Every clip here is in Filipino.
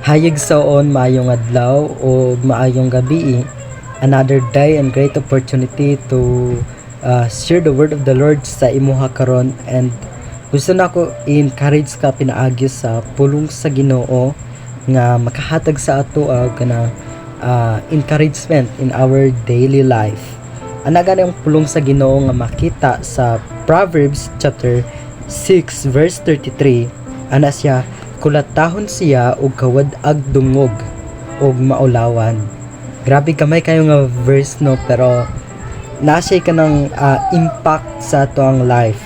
Hayag saon maayong adlaw o maayong gabi. Another day and great opportunity to share the word of the Lord sa imuha karon, and gusto na ko i-encourage ka pinaagi sa pulong sa Ginoo nga makahatag sa ato kana encouragement in our daily life. Ana gani ang pulong sa Ginoo nga makita sa Proverbs chapter 6 verse 33. Ana siya, kulatahon siya og kawad-ag dungog og maulawan. Grabe kamay kayo nga verse, no, pero nasa kanang impact sa ato ang life,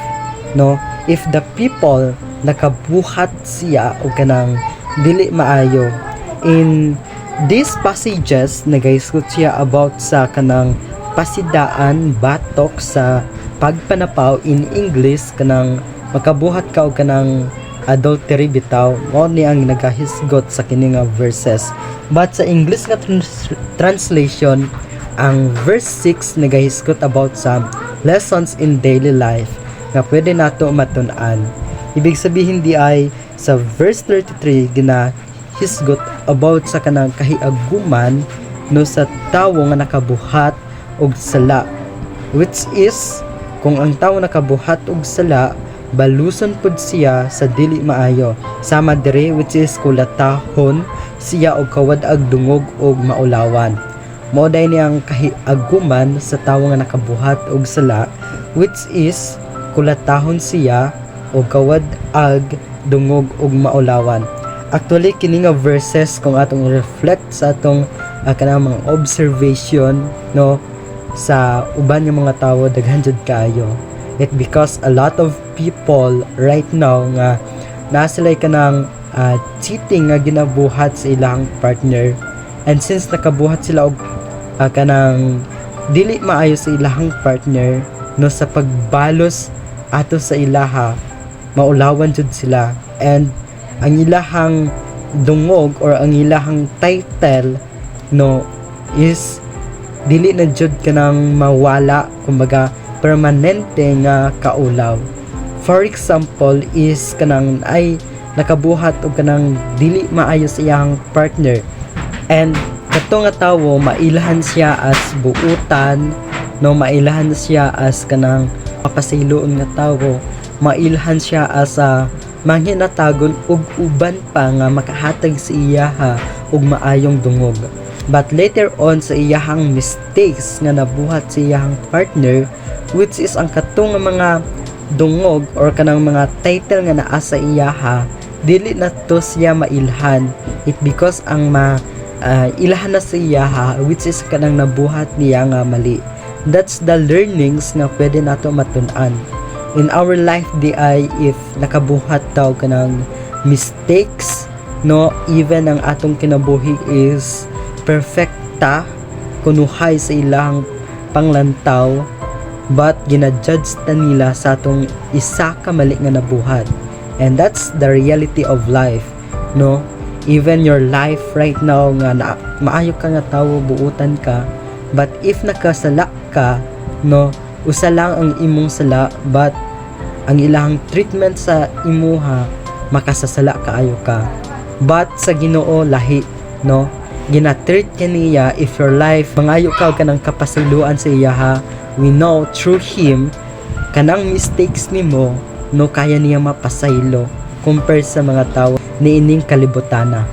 no. If the people nakabuhat siya og kanang dili maayo, in these passages nagaisgot siya about sa kanang pasidaan, batok sa pagpanapaw, in English kanang makabuhat ka og kanang adultery bitaw, mo ni ang nagahisgot sa kini nga verses. But sa English nga translation, ang verse 6 nagahisgot about sa lessons in daily life nga pwede nato matun-an. Ibig sabihin di ay sa verse 33 ginahisgot about sa kanang kahiaguman no sa tawo nga nakabuhat og sala, which is kung ang tawo nakabuhat og sala, baluson pud siya sa dili maayo. Sama dire, which is kulatahon siya og kawad-ag dungog og maulawan. Mao day niyang kahiaguman sa tawo nga nakabuhat og sala, which is kulatahon siya og kawad-ag dungog og maulawan. Actually kini nga verses kung atong reflect sa atong kanang mga observation, no, sa uban nga mga tawo, daghan jud kaayo. It because a lot of people right now nga nasalay ka ng cheating nga ginabuhat sa ilang partner, and since nakabuhat sila og kanang dili maayo sa ilang partner, no, sa pagbalos ato sa ilaha, maulawan jud sila, and ang ilahang dungog or ang ilahang title, no, is dili na jud kanang mawala, kumbaga permanente nga kaulaw. For example is kanang ay nakabuhat og kanang dili maayo sa iyang partner, and kato nga tawo mailahan siya as buutan, no, mailahan siya as kanang papasiloon nga tawo, mailahan siya as manghinatagon og uban pa nga makahatag sa iyaha og maayong dungog. But later on sa iyahang mistakes nga nabuhat sa iyahang partner, which is ang katong mga dungog or kanang mga title nga naa sa iyaha, dili na to siya mailhan. It because ang ilhan na sa iyaha, which is kanang nabuhat niya nga mali. That's the learnings nga pwede nato matun-an in our life di ay. If nakabuhat daw kanang mistakes, no, even ang atong kinabuhi is perfecta, kunuhay sa ilang panglantaw, but ginajudge ta nila sa atong isa ka mali nga nabuhat. And that's the reality of life, no. Even your life right now nga maayo ka nga tawo, buutan ka, but if nakasala ka, no, usa lang ang imong sala, but ang ilang treatment sa imuha makasasala kaayo ka. But sa Ginoo lahi, no, ginatreat kaniya if your life mangayo ka kanang kapasiluan sa iyaha. We know through Him kanang mistakes nimo, no, kaya niya mapasaylo compare sa mga tao niining kalibutana.